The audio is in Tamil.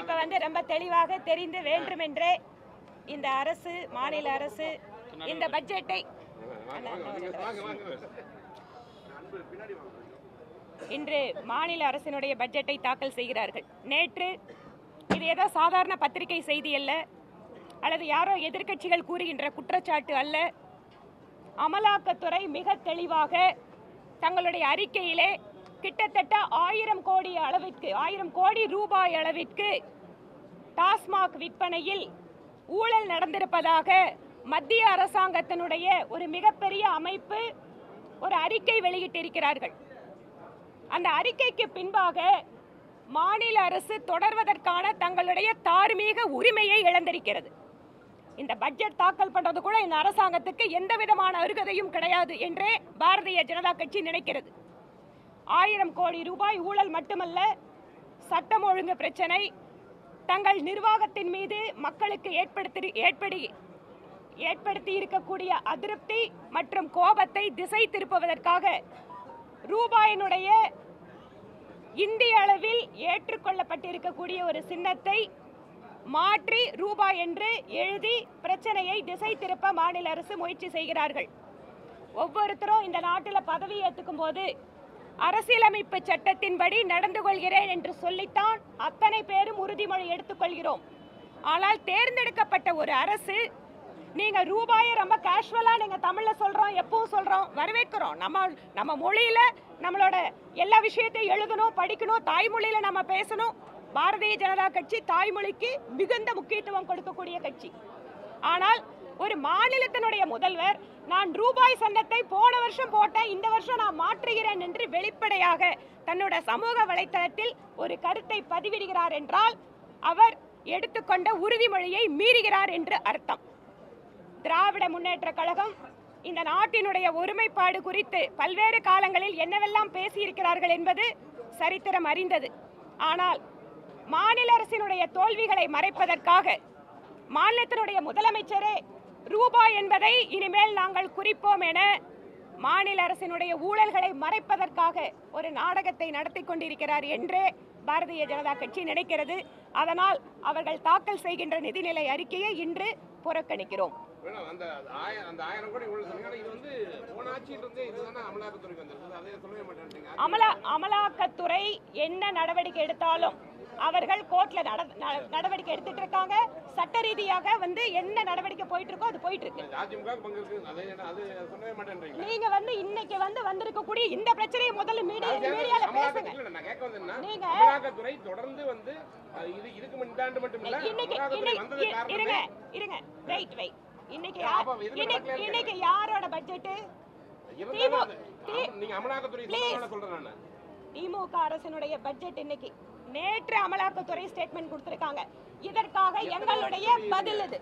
இப்ப வந்து ரொம்ப தெளிவாக தெரிந்து வேண்டுமென்றே இந்த அரசு, மாநில அரசு இந்த பட்ஜெட்டை இன்று மாநில அரசினுடைய பட்ஜெட்டை தாக்கல் செய்கிறார்கள். நேற்று இது ஏதோ சாதாரண பத்திரிகை செய்தி அல்ல, அல்லது யாரோ எதிர்க்கட்சிகள் கூறுகின்ற குற்றச்சாட்டு அல்ல. அமலாக்கத்துறை மிக தெளிவாக தங்களுடைய அறிக்கையிலே கிட்டத்தட்ட 1000 கோடி ரூபாய் அளவிற்கு டாஸ்மாக் விற்பனையில் ஊழல் நடந்திருப்பதாக மத்திய அரசாங்கத்தினுடைய ஒரு மிகப்பெரிய அமைப்பு ஒரு அறிக்கை வெளியிட்டிருக்கிறார்கள். அந்த அறிக்கைக்கு பின்பாக மாநில அரசு தொடர்வதற்கான தங்களுடைய தார்மீக உரிமையை இழந்திருக்கிறது. இந்த பட்ஜெட் தாக்கல் பண்றது கூட இந்த அரசாங்கத்துக்கு எந்த விதமான அருகதையும் கிடையாது என்றே பாரதிய ஜனதா கட்சி நினைக்கிறது. 1000 கோடி ரூபாய் ஊழல் மட்டுமல்ல, சட்டம் ஒழுங்கு பிரச்சனை, தங்கள் நிர்வாகத்தின் மீது மக்களுக்கு ஏற்படுத்தி இருக்கக்கூடிய அதிருப்தி மற்றும் கோபத்தை திசை திருப்புவதற்காக ரூபாயினுடைய இந்திய அளவில் ஏற்றுக்கொள்ளப்பட்டிருக்கக்கூடிய ஒரு சின்னத்தை மாற்றி ரூபாய் என்று எழுதி பிரச்சனையை திசை திருப்ப மாநில அரசு முயற்சி செய்கிறார்கள். ஒவ்வொருத்தரும் இந்த நாட்டில் பதவி ஏற்றுக்கும் போது அரசியலமைப்பு சட்டத்தின்படி நடந்து கொள்கிறேன் என்று சொல்லித்தான் அத்தனை பேரும் உறுதிமொழி எடுத்துக்கொள்கிறோம். ஆனால் தேர்ந்தெடுக்கப்பட்ட ஒரு அரசு நீங்க ரூபாயை ரொம்ப கேஷுவலா நீங்க தமிழ்ல சொல்றோம், எப்பவும் சொல்றோம், வரவேற்கிறோம். நம்ம மொழியில நம்மளோட எல்லா விஷயத்தையும் எழுதணும், படிக்கணும், தாய்மொழியில நம்ம பேசணும். பாரதிய ஜனதா கட்சி தாய்மொழிக்கு மிகுந்த முக்கியத்துவம் கொடுக்கக்கூடிய கட்சி. ஆனால் ஒரு மாநிலத்தினுடைய முதல்வர் நான் ரூபாய் சன்னத்தை போன வருஷம் போட்டேன், இந்த வருஷம் நான் மாற்றுகிறேன் என்று வெளிப்படையாக தன்னோட சமூக வலைத்தளத்தில் ஒரு கருத்தை பதிவிடுகிறார் என்றால் அவர் எடுத்துக்கொண்ட உறுதிமொழியை மீறுகிறார் என்று அர்த்தம். திராவிட முன்னேற்ற கழகம் இந்த நாட்டினுடைய ஒருமைப்பாடு குறித்து பல்வேறு காலங்களில் என்னவெல்லாம் பேசியிருக்கிறார்கள் என்பது சரித்திரம் அறிந்தது. ஆனால் மாநில அரசினுடைய தோல்விகளை மறைப்பதற்காக மாநிலத்தினுடைய முதலமைச்சரே ரூபாய் என்பதை இனிமேல் நாங்கள் குறிப்போம் என மாநில அரசினுடைய ஊழல்களை மறைப்பதற்காக ஒரு நாடகத்தை நடத்தி கொண்டிருக்கிறார் என்றே பாரதிய ஜனதா கட்சி நினைக்கிறது. அதனால் அவர்கள் தாக்கல் செய்கின்ற நிதிநிலை அறிக்கையை இன்று புறக்கணிக்கிறோம். அமலாக்கத்துறை என்ன நடவடிக்கை எடுத்தாலும் அவர்கள் கோர்ட்ல நடவடிக்கை எடுத்துட்டு இருக்காங்க. சட்ட ரீதியாக வந்து என்ன நடவடிக்கை போயிட்டு இருக்கோ அது போயிட்டு இருக்கு. நீங்க வந்து இன்னைக்கு வந்து வந்திருக்கக்கூடிய இந்த பிரச்சனையை முதல்ல மீடியால பேசுங்க. நீங்க அமலாக்கத்துறை தொடர்ந்து வந்து இதுக்கு முன்னாடி மட்டும் இல்ல, இருங்க வெயிட் இன்னைக்கு யாரோட பட்ஜெட்? நீங்க அமலாக்கத்துறை சொல்றேன். திமுக அரசினுடைய பட்ஜெட் இன்னைக்கு. நேற்று அமலாக்கத்துறை ஸ்டேட்மெண்ட் கொடுத்திருக்காங்க. இதற்காக எங்களுடைய பதில் இது.